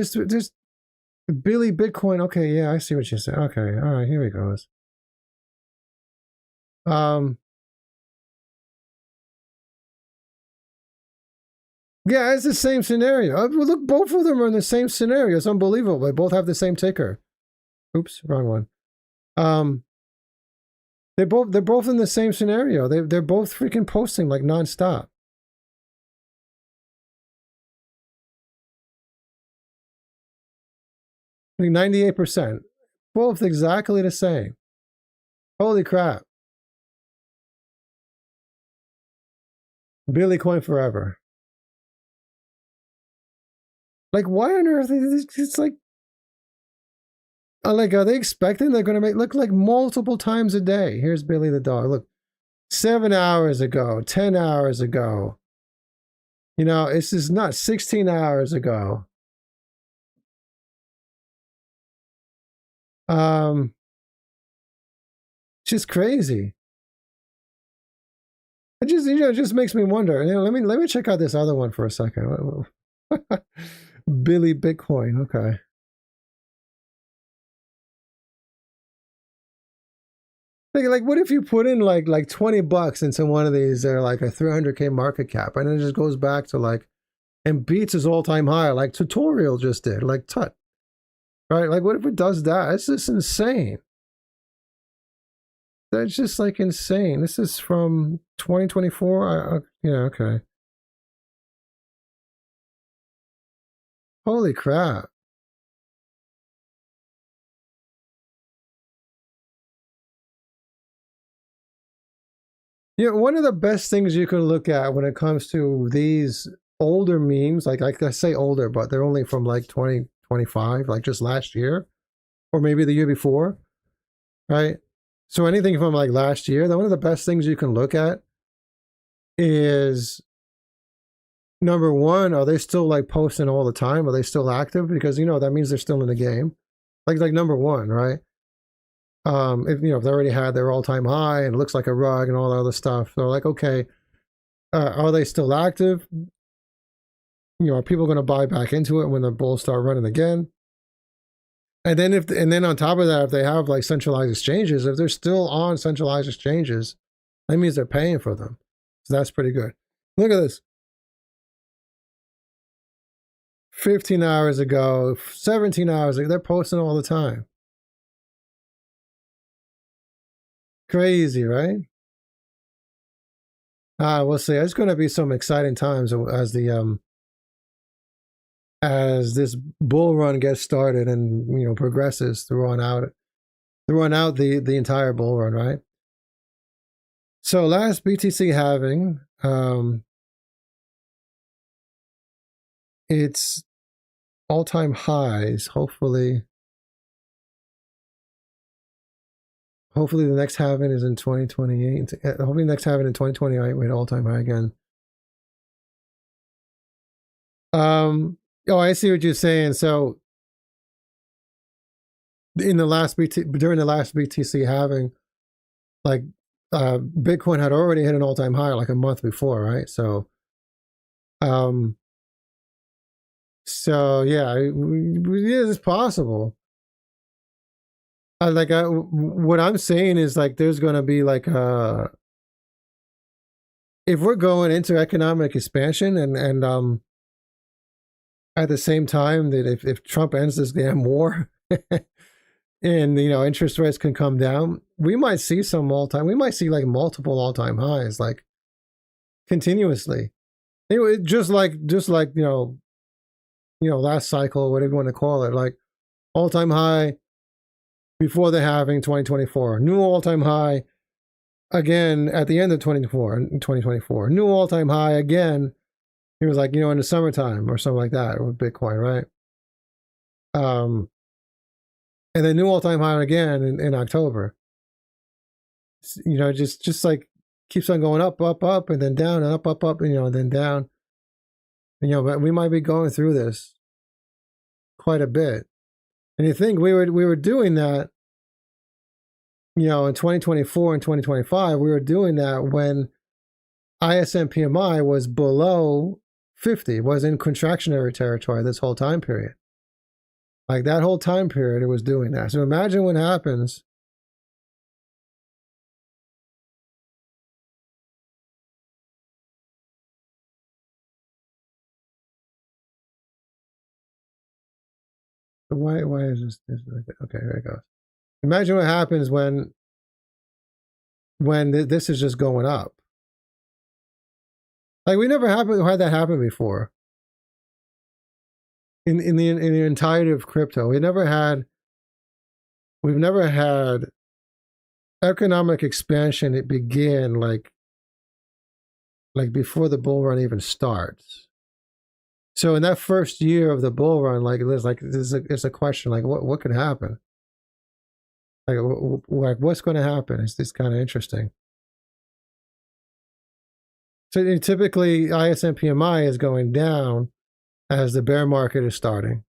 S1: Billy Bitcoin. Okay, yeah, I see what you said. Okay, all right, here he goes. Yeah, it's the same scenario. Look, both of them are in the same scenario. It's unbelievable. They both have the same ticker. Oops, wrong one. They're both in the same scenario. They're both freaking posting like nonstop. Like 98%. Both exactly the same. Holy crap. Billy Coin forever. Like, why on earth? It's like, are they expecting they're going to look like multiple times a day? Here's Billy the dog. Look, 7 hours ago, 10 hours ago. You know, it's just not 16 hours ago. Just crazy. It just, you know, it just makes me wonder. You know, let me check out this other one for a second. Billy Bitcoin. Okay. Like, what if you put in like $20 into one of these? They're like a 300K market cap, and it just goes back to like, and beats his all-time high, like Tutorial just did, like Tut. Right? Like, what if it does that? It's just insane. That's just like insane. This is from 2024. Yeah, okay. Holy crap. Yeah, one of the best things you can look at when it comes to these older memes, like I say older, but they're only from like 2025, like just last year, or maybe the year before, right? So anything from like last year, one of the best things you can look at is, number one, are they still like posting all the time? Are they still active? Because, you know, that means they're still in the game. Like number one, right? If, you know, if they already had their all-time high and it looks like a rug and all that other stuff, so like, okay, are they still active? You know, are people going to buy back into it when the bulls start running again? And then on top of that, if they have like centralized exchanges, if they're still on centralized exchanges, that means they're paying for them. So that's pretty good. Look at this. 15 hours ago, 17 hours ago, they're posting all the time. Crazy, right? We'll see. It's going to be some exciting times as the as this bull run gets started and, you know, progresses throughout the entire bull run, right? So last BTC halving, it's all-time highs. Hopefully the next halving is in 2028. Hopefully the next halving in 2028 we hit all-time high again. Oh, I see what you're saying. So during the last BTC halving, like Bitcoin had already hit an all-time high like a month before, right? So yeah, it's possible. What I'm saying is like there's going to be like if we're going into economic expansion and at the same time that if Trump ends this damn war and interest rates can come down, we might see we might see like multiple all-time highs like continuously. Just like last cycle, whatever you want to call it, like all-time high before the halving 2024, new all-time high again at the end of 2024, new all-time high again. It was like, in the summertime or something like that with Bitcoin, right? And then new all-time high again in October. Just like keeps on going up, and then down, and up, and then down. But we might be going through this quite a bit. And you think we were doing that, in 2024 and 2025, we were doing that when ISM PMI was below 50, was in contractionary territory this whole time period. Like that whole time period, it was doing that. So imagine what happens why is this okay, there it goes. Imagine what happens when this is just going up. Like we never had that happen before. In the entirety of crypto, we've never had economic expansion. It began like before the bull run even starts. So in that first year of the bull run, it's a question like what could happen? Like what's going to happen? It's kind of interesting. So typically ISM PMI is going down as the bear market is starting.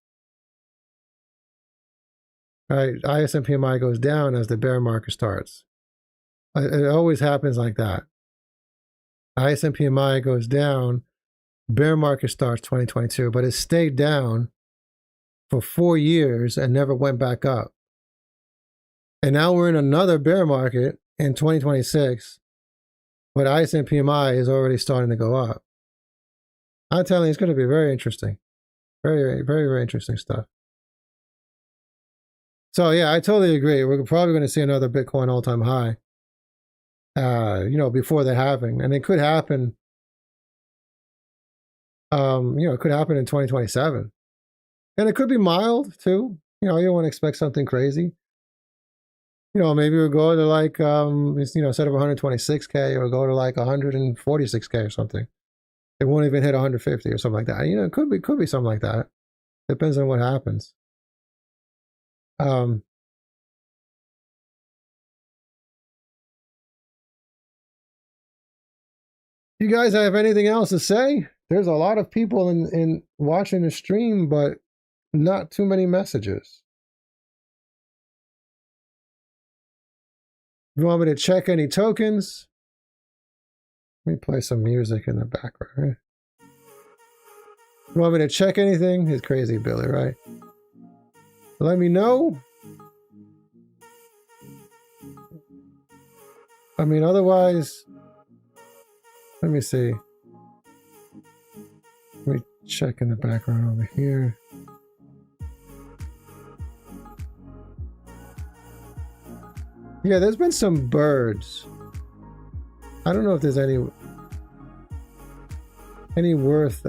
S1: Right? ISM PMI goes down as the bear market starts. It always happens like that. ISM PMI goes down, bear market starts 2022, but it stayed down for 4 years and never went back up. And now we're in another bear market in 2026, but ISM PMI is already starting to go up. I'm telling you, it's going to be very interesting. Very, very, very interesting stuff. So yeah, I totally agree. We're probably going to see another Bitcoin all-time high, before the halving. And it could happen, it could happen in 2027. And it could be mild too. You don't want to expect something crazy. Maybe we'll go to like, instead of 126K, or go to like 146K or something. It won't even hit 150 or something like that. It could be something like that. Depends on what happens. You guys have anything else to say? There's a lot of people in watching the stream, but not too many messages. You want me to check any tokens? Let me play some music in the background. You want me to check anything? He's crazy, Billy, right? Let me know. I mean, otherwise, let me see. Let me check in the background over here. Yeah, there's been some birds. I don't know if there's any worth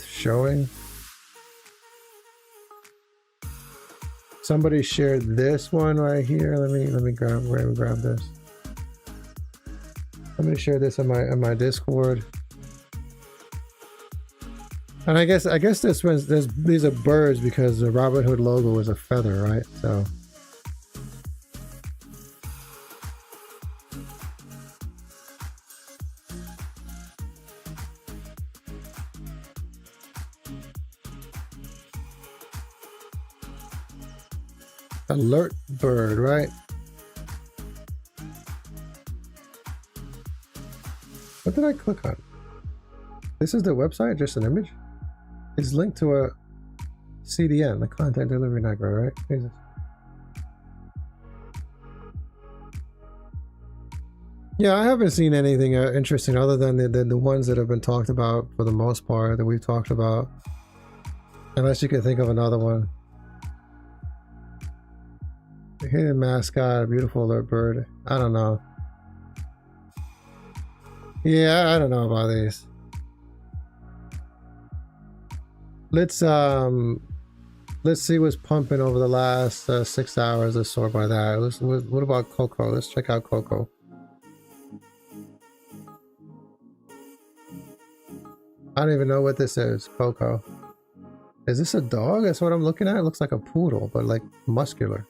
S1: showing. Somebody shared this one right here. Let me grab this. Let me share this on my Discord. And I guess these are birds because the Robinhood logo is a feather, right? So alert bird, right? What did I click on? This is the website, just an image? It's linked to a CDN, the content delivery network, right? Jesus. Yeah, I haven't seen anything interesting other than the ones that have been talked about for the most part that we've talked about. Unless you can think of another one. The hidden mascot, beautiful alert bird. I don't know. Yeah, I don't know about these. Let's see what's pumping over the last 6 hours. Let's sort by that. What about Coco? Let's check out Coco. I don't even know what this is. Coco. Is this a dog? That's what I'm looking at. It looks like a poodle, but like muscular.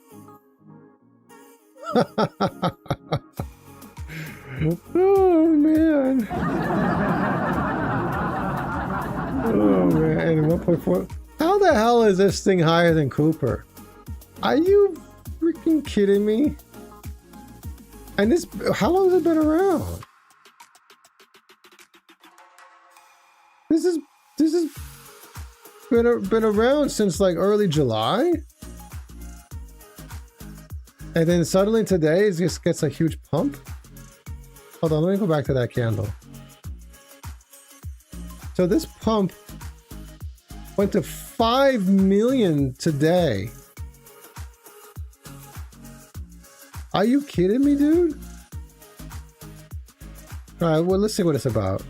S1: Oh man. Oh man. And 1.4. How the hell is this thing higher than Cooper? Are you freaking kidding me? And this, how long has it been around? This is been around since like early July, and then suddenly today it just gets a huge pump. Hold on, let me go back to that candle. So this pump went to 5 million today. Are you kidding me, dude? All right, well, let's see what it's about.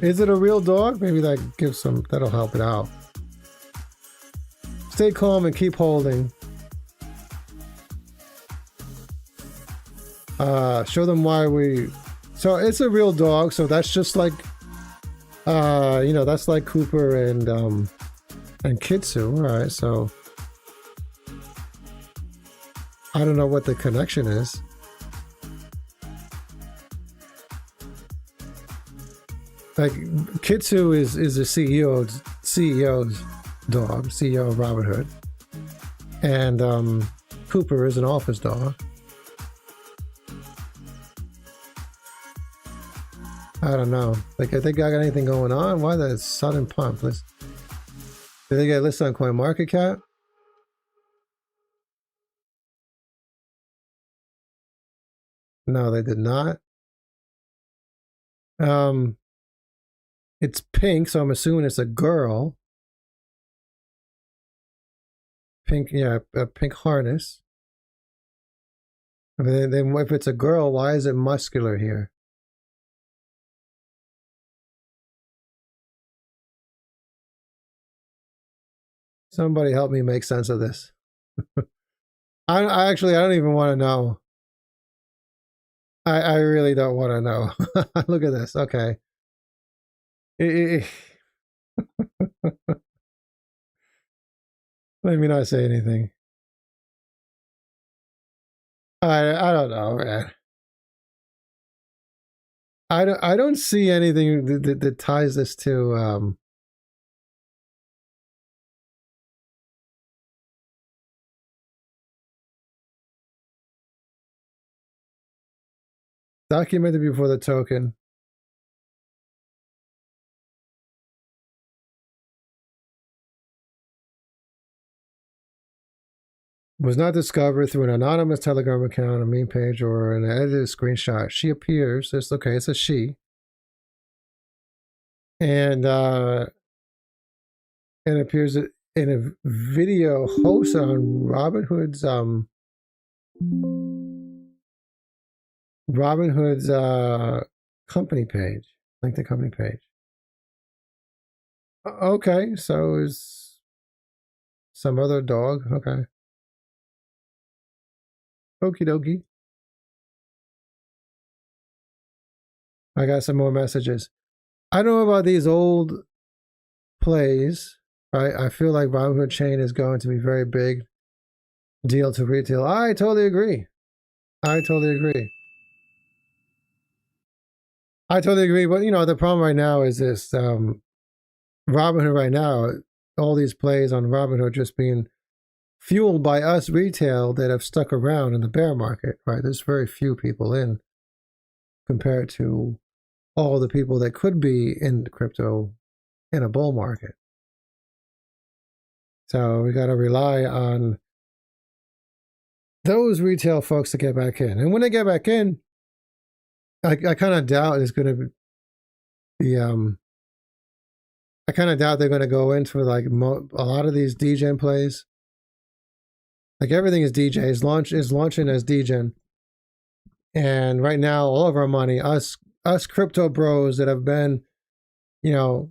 S1: Is it a real dog? Maybe that gives some, that'll help it out. Stay calm and keep holding. Show them why we... So it's a real dog, so that's just like... you know, that's like Cooper and Kitsu, alright, so... I don't know what the connection is. Like Kitsu is the CEO's dog, CEO of Robinhood, and Cooper is an office dog. I don't know. Like, I think I got anything going on. Why the sudden pump? Did they get listed on CoinMarketCap? No, they did not. It's pink, so I'm assuming it's a girl. Pink, yeah, a pink harness. I mean, then if it's a girl, why is it muscular here? Somebody help me make sense of this. I actually, I don't even want to know. I really don't want to know. Look at this. Okay. Let me not say anything. I don't know, man. I don't see anything that ties this to documented before the token. Was not discovered through an anonymous Telegram account, a meme page, or an edited screenshot. She appears. It's okay. It's a she, and it appears in a video hosted on Robinhood's company page, LinkedIn company page. Okay, so is some other dog? Okay. Okie dokie. I got some more messages. I don't know about these old plays. Right? I feel like Robinhood chain is going to be very big deal to retail. I totally agree. I totally agree. But you know, the problem right now is this Robinhood right now, all these plays on Robinhood just being fueled by us retail that have stuck around in the bear market, right? There's very few people in compared to all the people that could be in crypto in a bull market. So we got to rely on those retail folks to get back in. And when they get back in, I kind of doubt it's going to be, I kind of doubt they're going to go into like a lot of these DGen plays. Like everything is DJ, is launching as DGen. And right now, all of our money, us crypto bros that have been, in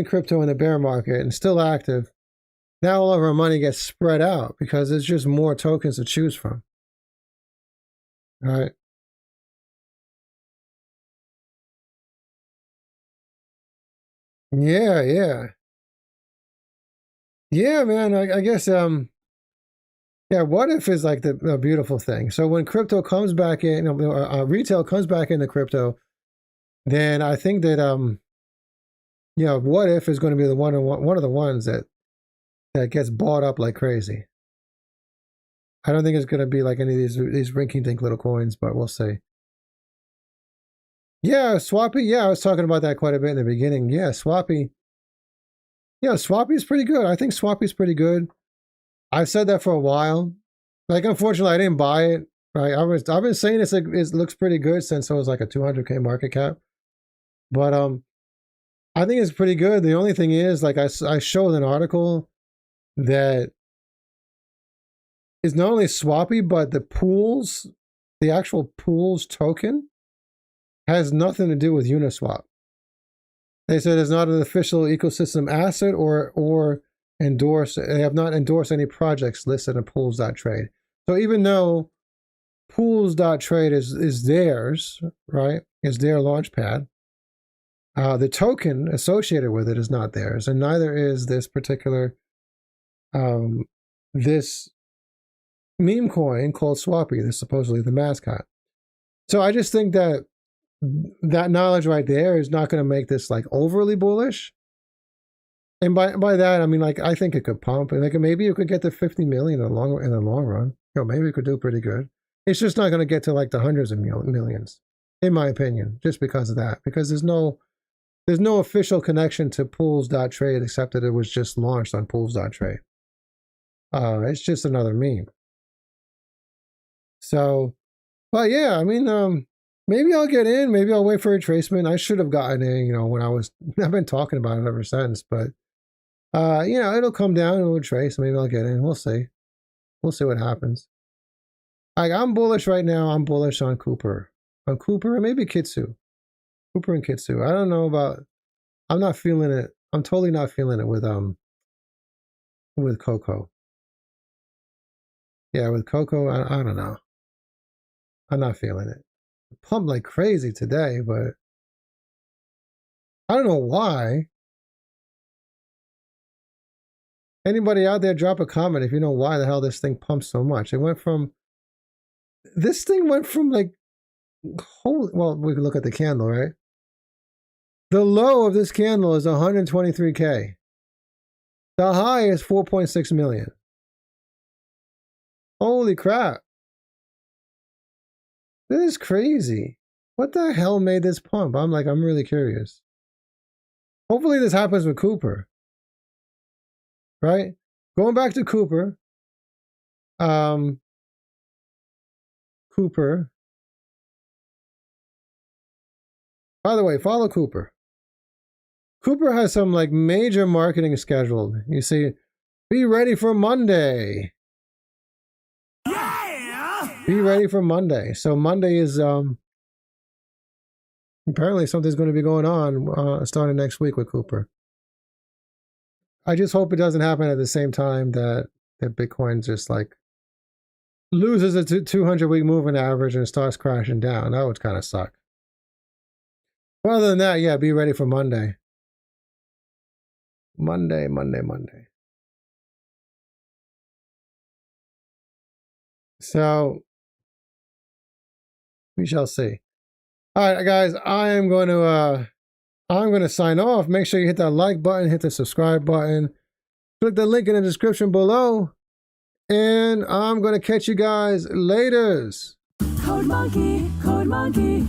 S1: crypto in the bear market and still active, now all of our money gets spread out because there's just more tokens to choose from. All right. Yeah, man. I guess what if is like the beautiful thing. So when crypto comes back in, retail comes back into crypto, then I think that what if is going to be one of the ones that gets bought up like crazy. I don't think it's going to be like any of these rinky-dink little coins, but we'll see. Yeah, Swappy. Yeah, I was talking about that quite a bit in the beginning. Yeah, Swappy. Yeah, Swappy is pretty good. I think Swappy is pretty good. I've said that for a while. Like, unfortunately, I didn't buy it. Right? I've been saying it looks pretty good since it was like a 200K market cap. But I think it's pretty good. The only thing is, like, I showed an article that is not only Swappy, but the actual pools token has nothing to do with Uniswap. They said it's not an official ecosystem asset or they have not endorsed any projects listed in pools.trade. So even though pools.trade is theirs, right, is their launchpad, the token associated with it is not theirs, and neither is this particular this meme coin called Swappy. This is supposedly the mascot. So I just think that knowledge right there is not going to make this like overly bullish. And by that I mean, like, I think it could pump, and like maybe you could get to 50 million in the long run. Maybe it could do pretty good. It's just not going to get to like the hundreds of millions, in my opinion, just because of that. Because there's no official connection to pools.trade except that it was just launched on pools.trade. It's just another meme. So, but yeah, I mean, maybe I'll get in. Maybe I'll wait for retracement. I should have gotten in, when I've been talking about it ever since. But, it'll come down and it'll retrace. Maybe I'll get in. We'll see. We'll see what happens. I'm bullish right now. I'm bullish on Cooper. On Cooper and maybe Kitsu. Cooper and Kitsu. I don't know about, I'm not feeling it. I'm totally not feeling it with Coco. Yeah, with Coco, I don't know. I'm not feeling it. Pumped like crazy today, but I don't know why. Anybody out there, drop a comment if you know why the hell this thing pumps so much. This thing went from like, well, we can look at the candle, right? The low of this candle is 123K. The high is 4.6 million. Holy crap. This is crazy. What the hell made this pump? I'm really curious. Hopefully this happens with Cooper. Right? Going back to Cooper. Cooper. By the way, follow Cooper. Cooper has some like major marketing scheduled. You see, be ready for Monday. Be ready for Monday. So Monday is apparently something's going to be going on starting next week with Cooper. I just hope it doesn't happen at the same time that Bitcoin just like loses a 200-week moving average and starts crashing down. That would kind of suck. Well, other than that, yeah, be ready for Monday. Monday. So we shall see. All right, guys, I'm going to sign off. Make sure you hit that like button, hit the subscribe button, click the link in the description below, and I'm going to catch you guys laters.
S4: Code Monkey.